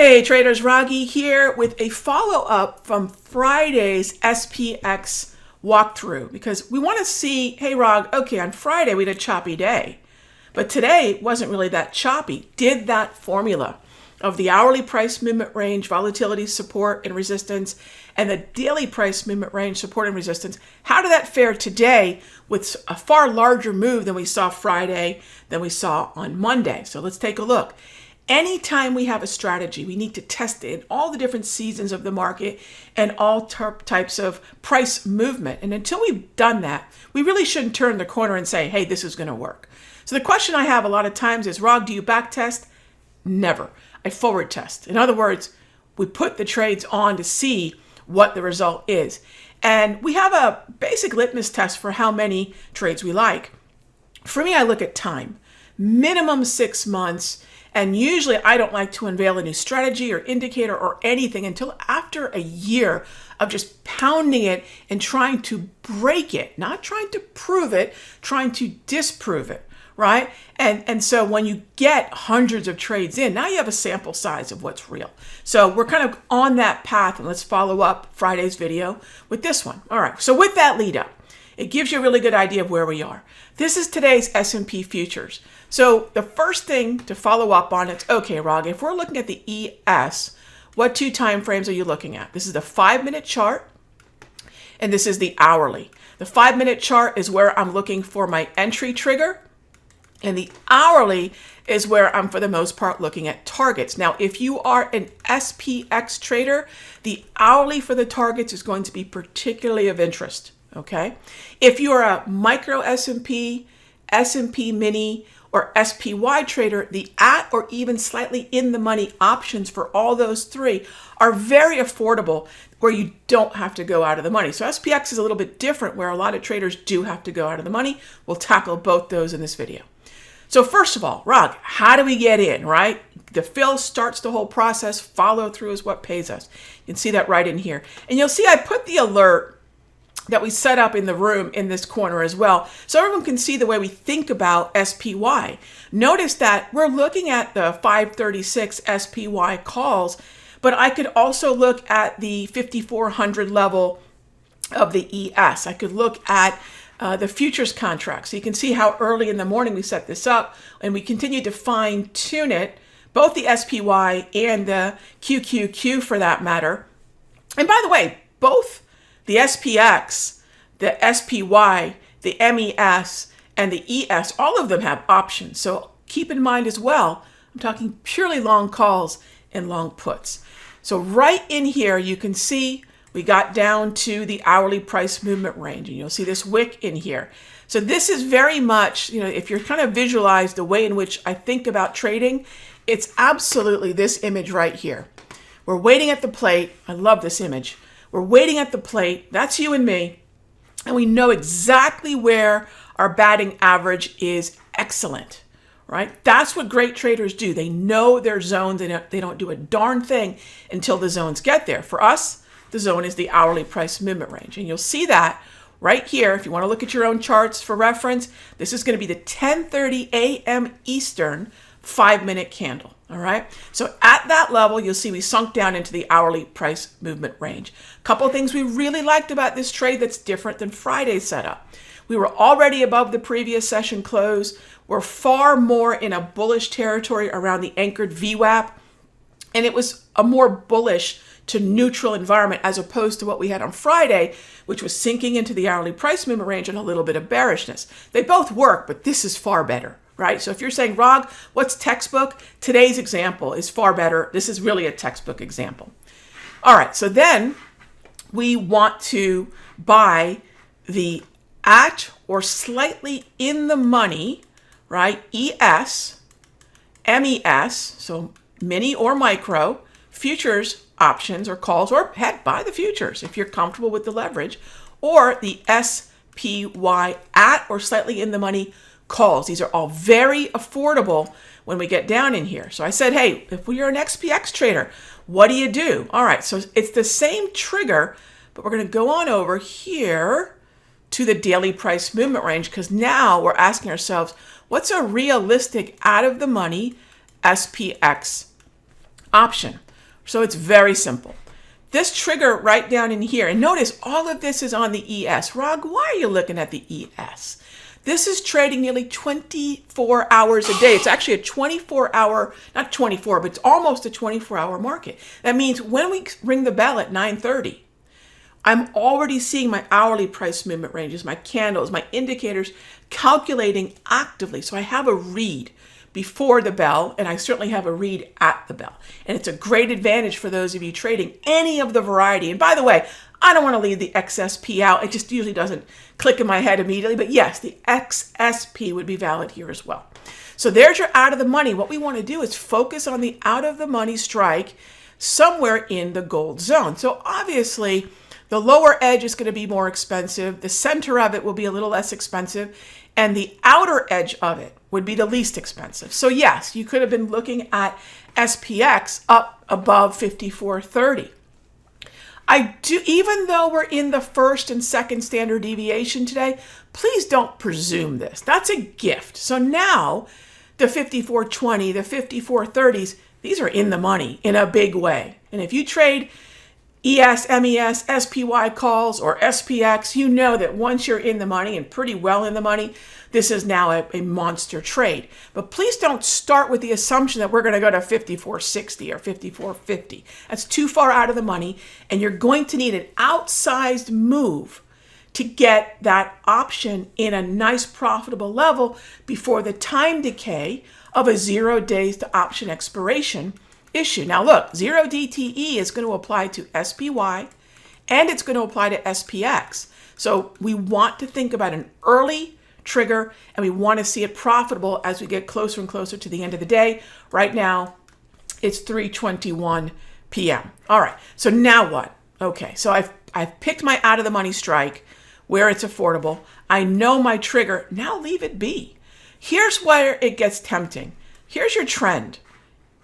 Hey traders, Raghee here with a follow-up from Friday's SPX walkthrough because we want to see, hey Rag, okay, on Friday we had a choppy day, but today wasn't really that choppy. Did that formula of the hourly price movement range, volatility, support, and resistance, and the daily price movement range, support, and resistance, how did that fare today with a far larger move than we saw Friday, than we saw on Monday? So let's take a look. Anytime we have a strategy, we need to test it in all the different seasons of the market and all types of price movement. And until we've done that, we really shouldn't turn the corner and say, hey, this is going to work. So the question I have a lot of times is, Rog, do you back test? Never. I forward test. In other words, we put the trades on to see what the result is. And we have a basic litmus test for how many trades we like. For me, I look at time, minimum 6 months. And usually I don't like to unveil a new strategy or indicator or anything until after a year of just pounding it and trying to break it, not trying to prove it, trying to disprove it, right? And so when you get hundreds of trades in, now you have a sample size of what's real. So we're kind of on that path, and let's follow up Friday's video with this one. All right, so with that lead up, it gives you a really good idea of where we are. This is today's S&P futures. So the first thing to follow up on is, okay, Rog, if we're looking at the ES, what two time frames are you looking at? This is the 5-minute chart, and this is the hourly. The 5-minute chart is where I'm looking for my entry trigger, and the hourly is where I'm, for the most part, looking at targets. Now, if you are an SPX trader, the hourly for the targets is going to be particularly of interest. Okay, if you're a micro S&P, S&P mini, or SPY trader, the at or even slightly in the money options for all those three are very affordable, where you don't have to go out of the money. So SPX is a little bit different, where a lot of traders do have to go out of the money. We'll tackle both those in this video. So first of all, Rog, how do we get in, right? The fill starts the whole process. Follow through is what pays us. You can see that right in here. And you'll see I put the alert that we set up in the room in this corner as well, so everyone can see the way we think about SPY. Notice that we're looking at the 536 SPY calls, but I could also look at the 5400 level of the ES. I could look at the futures contract. So you can see how early in the morning we set this up, and we continue to fine tune it, both the SPY and the QQQ for that matter. And by the way, both the SPX, the SPY, the MES, and the ES, all of them have options. So keep in mind as well, I'm talking purely long calls and long puts. So right in here, you can see we got down to the hourly price movement range, and you'll see this wick in here. So this is very much, if you're kind of visualize the way in which I think about trading, it's absolutely this image right here. We're waiting at the plate. I love this image. We're waiting at the plate, that's you and me, and we know exactly where our batting average is excellent, right? That's what great traders do. They know their zones, and they don't do a darn thing until the zones get there. For us, the zone is the hourly price movement range, and you'll see that right here. If you want to look at your own charts for reference, this is going to be the 10:30 a.m. Eastern 5-minute candle. All right, so at that level, you'll see we sunk down into the hourly price movement range. A couple of things we really liked about this trade that's different than Friday's setup. We were already above the previous session close. We're far more in a bullish territory around the anchored VWAP, and it was a more bullish to neutral environment as opposed to what we had on Friday, which was sinking into the hourly price movement range and a little bit of bearishness. They both work, but this is far better. Right? So if you're saying, Rog, what's textbook? Today's example is far better. This is really a textbook example. All right, so then we want to buy the at or slightly in the money, right? ES, MES, so mini or micro, futures options or calls, or heck, buy the futures if you're comfortable with the leverage, or the SPY at or slightly in the money calls. These are all very affordable when we get down in here. So I said, hey, if you're an SPX trader, what do you do? All right, so it's the same trigger, but we're going to go on over here to the daily price movement range, because now we're asking ourselves, what's a realistic out of the money SPX option? So it's very simple. This trigger right down in here, and notice all of this is on the ES. Rog, why are you looking at the ES? This is trading nearly 24 hours a day. It's actually a 24-hour, not 24, but it's almost a 24-hour market. That means when we ring the bell at 9:30, I'm already seeing my hourly price movement ranges, my candles, my indicators calculating actively. So I have a read before the bell, and I certainly have a read at the bell. And it's a great advantage for those of you trading any of the variety. And by the way, I don't want to leave the XSP out. It just usually doesn't click in my head immediately. But yes, the XSP would be valid here as well. So there's your out of the money. What we want to do is focus on the out of the money strike somewhere in the gold zone. So obviously, the lower edge is going to be more expensive. The center of it will be a little less expensive. And the outer edge of it would be the least expensive. So yes, you could have been looking at SPX up above 54.30. I do, even though we're in the first and second standard deviation today, please don't presume this. That's a gift. So now the 54.20, the 54.30s, these are in the money in a big way. And if you trade ES, MES, SPY calls, or SPX, you know that once you're in the money and pretty well in the money, this is now a monster trade. But please don't start with the assumption that we're going to go to 54.60 or 54.50. That's too far out of the money, and you're going to need an outsized move to get that option in a nice profitable level before the time decay of a 0 days to option expiration issue. Now look, 0 DTE is going to apply to SPY and it's going to apply to SPX. So we want to think about an early trigger and we want to see it profitable as we get closer and closer to the end of the day. Right now, it's 3:21 p.m. All right, so now what? Okay, so I've picked my out of the money strike where it's affordable. I know my trigger. Now leave it be. Here's where it gets tempting. Here's your trend,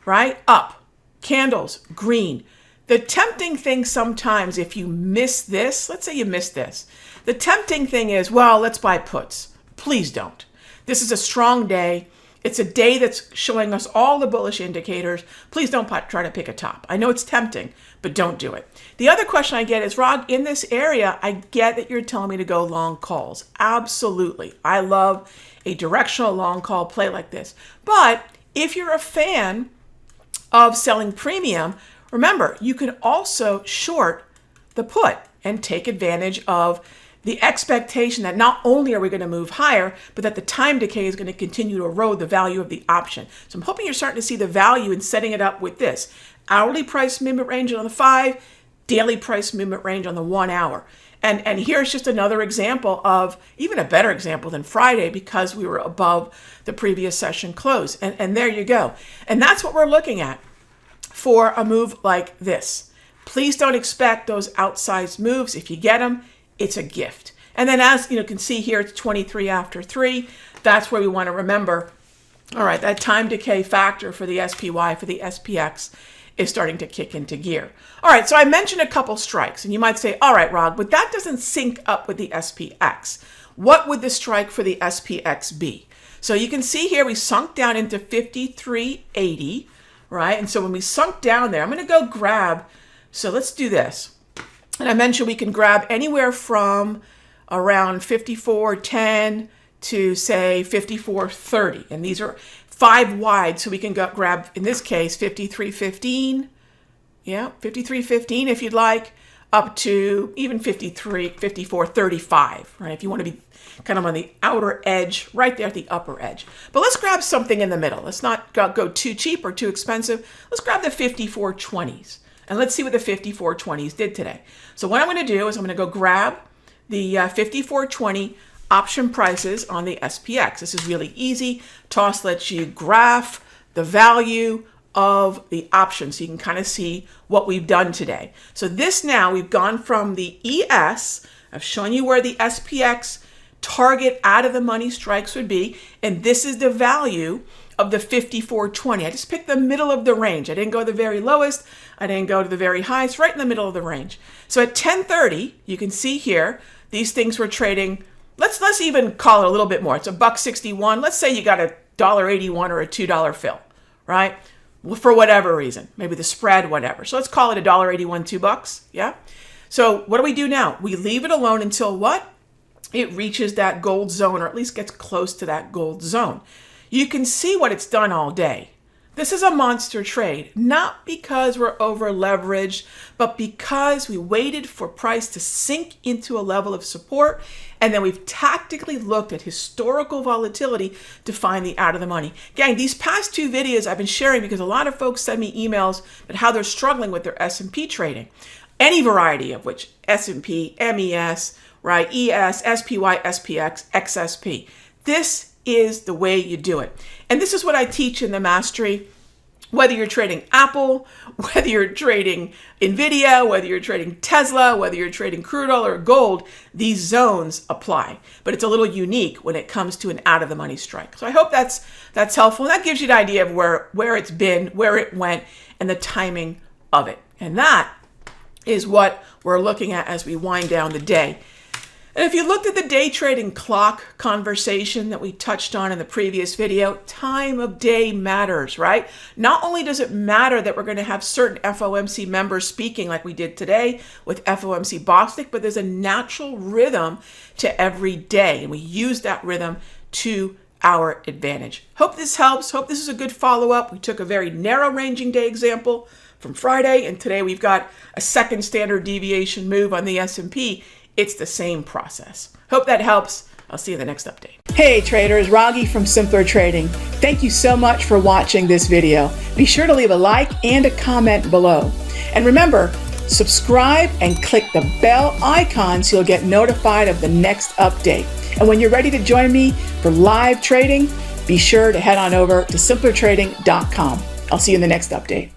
right? Up. Candles, green. The tempting thing sometimes, if you miss this, let's say you miss this, the tempting thing is, well, let's buy puts. Please don't. This is a strong day. It's a day that's showing us all the bullish indicators. Please don't try to pick a top. I know it's tempting, but don't do it. The other question I get is, Rog, in this area, I get that you're telling me to go long calls. Absolutely. I love a directional long call play like this. But if you're a fan of selling premium, remember, you can also short the put and take advantage of the expectation that not only are we going to move higher, but that the time decay is going to continue to erode the value of the option. So I'm hoping you're starting to see the value in setting it up with this. Hourly price movement range on the 5, daily price movement range on the 1 hour. And here's just another example of, even a better example than Friday, because we were above the previous session close. And there you go. And that's what we're looking at for a move like this. Please don't expect those outsized moves. If you get them, it's a gift. And then as you can see here, it's 23 after 3. That's where we want to remember, all right, that time decay factor for the SPY, for the SPX, is starting to kick into gear. All right, so I mentioned a couple strikes, and you might say, all right, Rog, but that doesn't sync up with the SPX. What would the strike for the SPX be? So you can see here we sunk down into 53.80, right? And so when we sunk down there, I'm going to go grab, so let's do this. And I mentioned we can grab anywhere from around 54.10 to say 54.30. And these are 5 wide, so we can go grab, in this case, 53.15. Yeah, 53.15 if you'd like, up to even 54.35, right? If you want to be kind of on the outer edge, right there at the upper edge. But let's grab something in the middle. Let's not go too cheap or too expensive. Let's grab the 54.20s. And let's see what the 54.20s did today. So what I'm going to do is I'm going to go grab the 54.20 option prices on the SPX. This is really easy. TOS lets you graph the value of the option so you can kind of see what we've done today. So this now, we've gone from the ES, I've shown you where the SPX target out of the money strikes would be, and this is the value of the 54.20. I just picked the middle of the range. I didn't go to the very lowest. I didn't go to the very highest, right in the middle of the range. So at 10:30, you can see here, these things were trading, let's even call it a little bit more. It's $1.61. Let's say you got a $1.81 or a $2 fill, right? for whatever reason, maybe the spread, whatever. So let's call it $1.81, $2. Yeah. So what do we do now? We leave it alone until what? It reaches that gold zone, or at least gets close to that gold zone. You can see what it's done all day. This is a monster trade, not because we're over leveraged, but because we waited for price to sink into a level of support, and then we've tactically looked at historical volatility to find the out of the money. Gang, these past 2 videos I've been sharing because a lot of folks send me emails about how they're struggling with their S&P trading. Any variety of which, S&P, MES, right, ES, SPY, SPX, XSP. This is the way you do it. And this is what I teach in the Mastery. Whether you're trading Apple, whether you're trading Nvidia, whether you're trading Tesla, whether you're trading crude oil or gold, these zones apply. But it's a little unique when it comes to an out of the money strike. So I hope that's helpful. And that gives you an idea of where it's been, where it went, and the timing of it. And that is what we're looking at as we wind down the day. And if you looked at the day trading clock conversation that we touched on in the previous video, time of day matters, right? Not only does it matter that we're going to have certain FOMC members speaking like we did today with FOMC Bostic, but there's a natural rhythm to every day. And we use that rhythm to our advantage. Hope this helps. Hope this is a good follow-up. We took a very narrow ranging day example from Friday, and today we've got a second standard deviation move on the S&P. It's the same process. Hope that helps. I'll see you in the next update. Hey traders, Raghee from Simpler Trading. Thank you so much for watching this video. Be sure to leave a like and a comment below. And remember, subscribe and click the bell icon so you'll get notified of the next update. And when you're ready to join me for live trading, be sure to head on over to simplertrading.com. I'll see you in the next update.